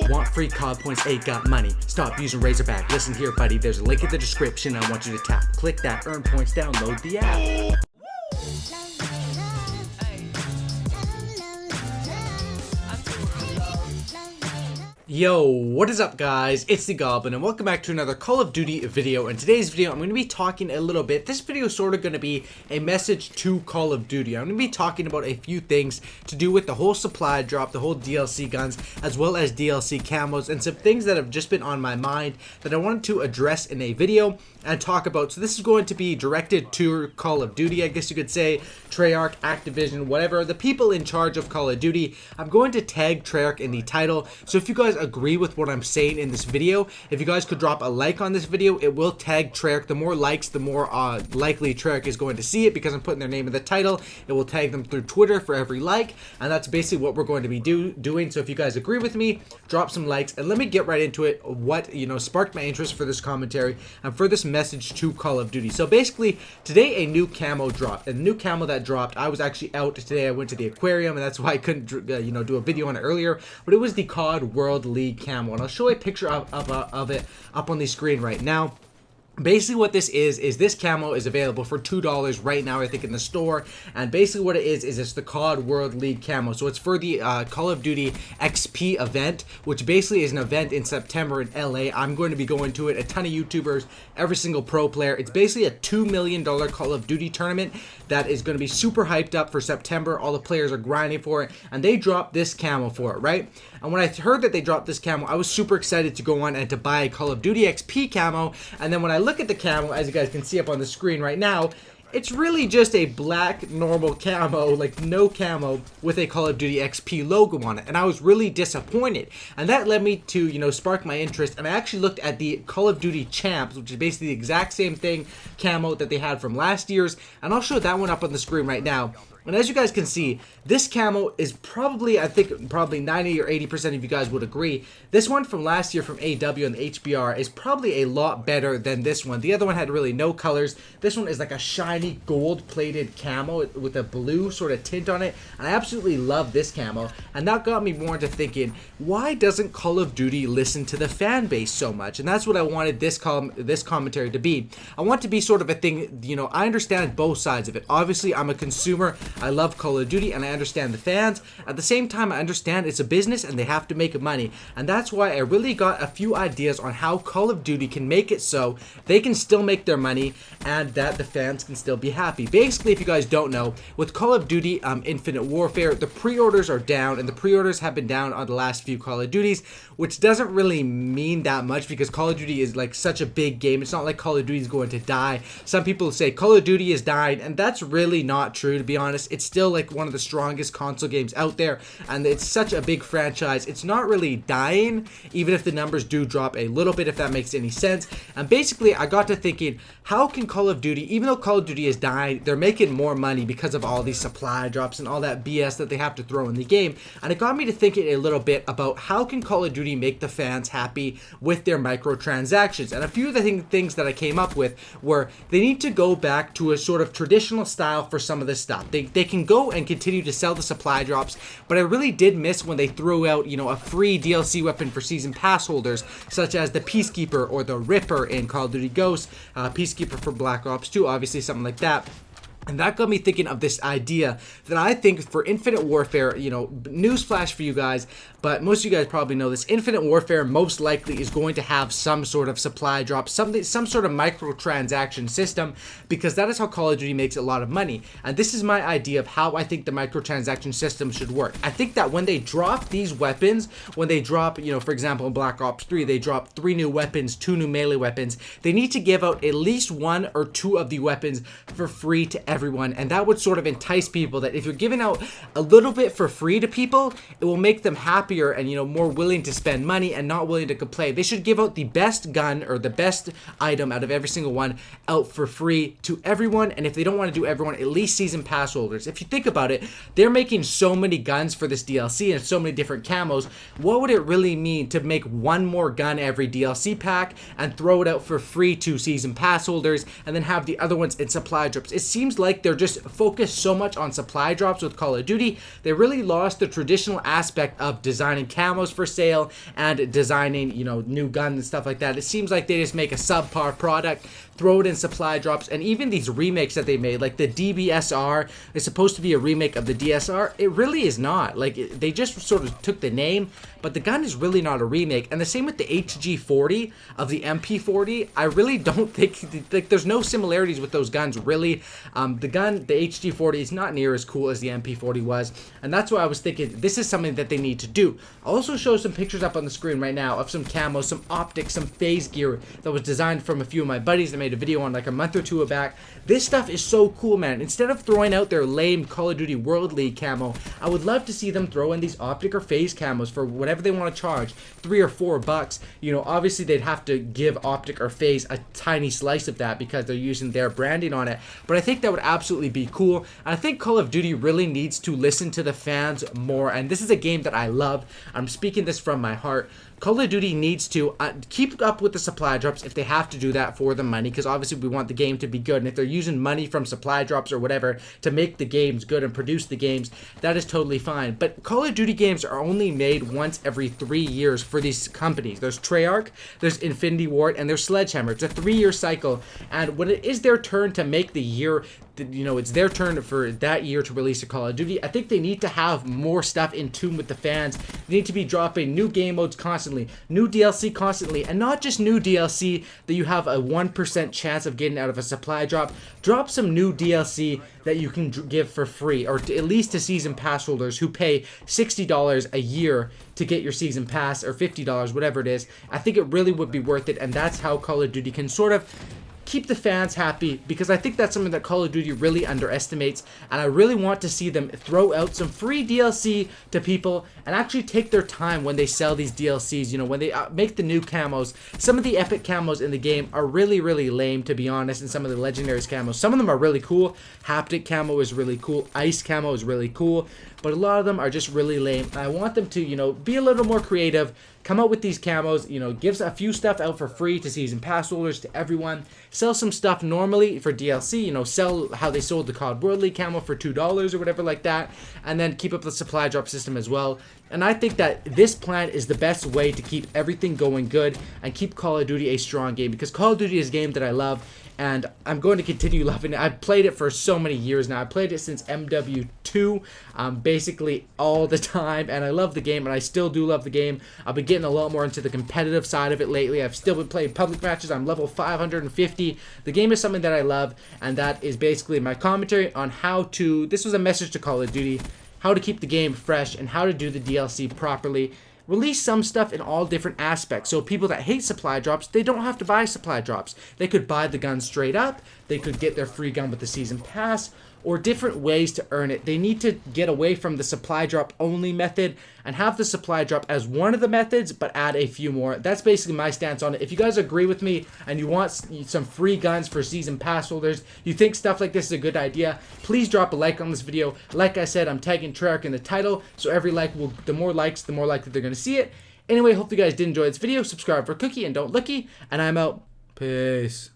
Want free COD points? Ain't got money. Stop using Razorback. Listen here, buddy. There's a link in the description. I want you to tap. Click that. Earn points. Download the app. Yo, what is up guys? It's the Goblin and welcome back to another Call of Duty video. In today's video, I'm going to be talking a little bit. This video is sort of going to be a message to Call of Duty. I'm going to be talking about a few things to do with the whole supply drop, the whole DLC guns, as well as DLC camos, and some things that have just been on my mind that I wanted to address in a video and talk about. So this is going to be directed to Call of Duty, I guess you could say, Treyarch, Activision, whatever, the people in charge of Call of Duty. I'm going to tag Treyarch in the title, so if you guys agree with what I'm saying in this video, if you guys could drop a like on this video, it will tag Treyarch. The more likes, the more likely Treyarch is going to see it, because I'm putting their name in the title. It will tag them through Twitter for every like, and that's basically what we're going to be doing. So if you guys agree with me, drop some likes, and let me get right into it. What, sparked my interest for this commentary and for this message to Call of Duty. So basically, today a new camo dropped, and the new camo that dropped, I was actually out today. I went to the aquarium, and that's why I couldn't do a video on it earlier, but it was the COD World League camo, and I'll show a picture of it up on the screen right now. Basically what this is this camo is available for $2 right now, I think, in the store. And basically what it is it's the COD World League camo. So it's for the Call of Duty XP event, which basically is an event in September in LA. I'm going to be going to it. A ton of YouTubers, every single pro player. It's basically a $2 million Call of Duty tournament that is going to be super hyped up for September. All the players are grinding for it, and they dropped this camo for it, right? And when I heard that they dropped this camo, I was super excited to go on and to buy a Call of Duty XP camo. And then when I look at the camo, as you guys can see up on the screen right now, it's really just a black normal camo, like no camo, with a Call of Duty XP logo on it. And I was really disappointed. And that led me to, spark my interest. And I actually looked at the Call of Duty Champs, which is basically the exact same thing, camo that they had from last year's. And I'll show that one up on the screen right now. And as you guys can see, this camo is probably, I think, probably 90 or 80% of you guys would agree. This one from last year from AW and the HBR is probably a lot better than this one. The other one had really no colors. This one is like a shiny gold-plated camo with a blue sort of tint on it. And I absolutely love this camo. And that got me more into thinking, why doesn't Call of Duty listen to the fan base so much? And that's what I wanted this commentary to be. I want to be sort of a thing, I understand both sides of it. Obviously, I'm a consumer. I love Call of Duty and I understand the fans. At the same time, I understand it's a business and they have to make money. And that's why I really got a few ideas on how Call of Duty can make it so they can still make their money and that the fans can still be happy. Basically, if you guys don't know, with Call of Duty Infinite Warfare, the pre-orders are down, and the pre-orders have been down on the last few Call of Duties, which doesn't really mean that much because Call of Duty is like such a big game. It's not like Call of Duty is going to die. Some people say Call of Duty is dying, and that's really not true, to be honest. It's still like one of the strongest console games out there, and it's such a big franchise. It's not really dying, even if the numbers do drop a little bit, if that makes any sense. And basically, I got to thinking, how can Call of Duty, even though Call of Duty is dying, they're making more money because of all these supply drops and all that BS that they have to throw in the game. And it got me to thinking a little bit about how can Call of Duty make the fans happy with their microtransactions. And a few of the things that I came up with were they need to go back to a sort of traditional style for some of this stuff. They can go and continue to sell the supply drops, but I really did miss when they threw out, a free DLC weapon for season pass holders, such as the Peacekeeper or the Ripper in Call of Duty Ghosts, Peacekeeper for Black Ops 2, obviously something like that. And that got me thinking of this idea that I think for Infinite Warfare, newsflash for you guys, but most of you guys probably know this, Infinite Warfare most likely is going to have some sort of supply drop, some sort of microtransaction system, because that is how Call of Duty makes a lot of money. And this is my idea of how I think the microtransaction system should work. I think that when they drop these weapons, when they drop, for example, in Black Ops 3, they drop 3 new weapons, 2 new melee weapons, they need to give out at least 1 or 2 of the weapons for free to everyone. And that would sort of entice people that if you're giving out a little bit for free to people, it will make them happier and more willing to spend money and not willing to complain. They should give out the best gun or the best item out of every single one out for free to everyone. And if they don't want to do everyone, at least season pass holders. If you think about it, they're making so many guns for this DLC and so many different camos. What would it really mean to make 1 more gun every DLC pack and throw it out for free to season pass holders and then have the other ones in supply drops? It seems like they're just focused so much on supply drops with Call of Duty, they really lost the traditional aspect of design designing camos for sale and designing, you know, new guns and stuff like that. It seems like they just make a subpar product, throw it in supply drops, and even these remakes that they made, like the DBSR is supposed to be a remake of the DSR. It really is not. Like, they just sort of took the name, but the gun is really not a remake. And the same with the HG40 of the MP40. I really don't think, like, there's no similarities with those guns, really. The HG40 is not near as cool as the MP40 was, and that's why I was thinking this is something that they need to do. I'll also show some pictures up on the screen right now of some camos, some optics, some phase gear that was designed from a few of my buddies that made a video on like a month or two back. This stuff is so cool, man. Instead of throwing out their lame Call of Duty World League camo, I would love to see them throw in these optic or phase camos for whatever they want to charge, $3 or $4. You know, obviously they'd have to give optic or phase a tiny slice of that because they're using their branding on it, but I think that would absolutely be cool. And I think Call of Duty really needs to listen to the fans more, and this is a game that I love. I'm speaking this from my heart. Call of Duty needs to keep up with the supply drops if they have to do that for the money, because obviously we want the game to be good, and if they're using money from supply drops or whatever to make the games good and produce the games, that is totally fine. But Call of Duty games are only made once every 3 years for these companies. There's Treyarch, there's Infinity Ward, and there's Sledgehammer. It's a 3-year cycle, and when it is their turn to make the year, you know, it's their turn for that year to release a Call of Duty, I think they need to have more stuff in tune with the fans. They need to be dropping new game modes constantly, new DLC constantly, and not just new DLC that you have a 1% chance of getting out of a supply drop. Drop some new DLC that you can give for free, or at least to season pass holders who pay $60 a year to get your season pass, or $50, whatever it is. I think it really would be worth it, and that's how Call of Duty can sort of keep the fans happy, because I think that's something that Call of Duty really underestimates, and I really want to see them throw out some free DLC to people and actually take their time when they sell these DLCs. You know, when they make the new camos. Some of the epic camos in the game are really, really lame, to be honest, and some of the legendaries camos. Some of them are really cool. Haptic camo is really cool. Ice camo is really cool, but a lot of them are just really lame. And I want them to, you know, be a little more creative, come out with these camos, you know, gives a few stuff out for free to season pass holders, to everyone. Sell some stuff normally for DLC, you know, sell how they sold the COD World League camo for $2 or whatever like that, and then keep up the supply drop system as well. And I think that this plan is the best way to keep everything going good and keep Call of Duty a strong game, because Call of Duty is a game that I love, and I'm going to continue loving it. I've played it for so many years now. I played it since MW2, basically all the time, and I love the game, and I still do love the game. I've been getting a lot more into the competitive side of it lately. I've still been playing public matches. I'm level 550. The game is something that I love, and that is basically my commentary on how to, this was a message to Call of Duty, how to keep the game fresh and how to do the DLC properly. Release some stuff in all different aspects, so people that hate supply drops, they don't have to buy supply drops. They could buy the gun straight up, they could get their free gun with the season pass, or different ways to earn it. They need to get away from the supply drop only method and have the supply drop as one of the methods, but add a few more. That's basically my stance on it. If you guys agree with me and you want some free guns for season pass holders, you think stuff like this is a good idea, please drop a like on this video. Like I said, I'm tagging Treyarch in the title, so every like will, the more likes, the more likely they're going to see it. Anyway, hope you guys did enjoy this video. Subscribe for Cookie and don't looky, and I'm out. Peace.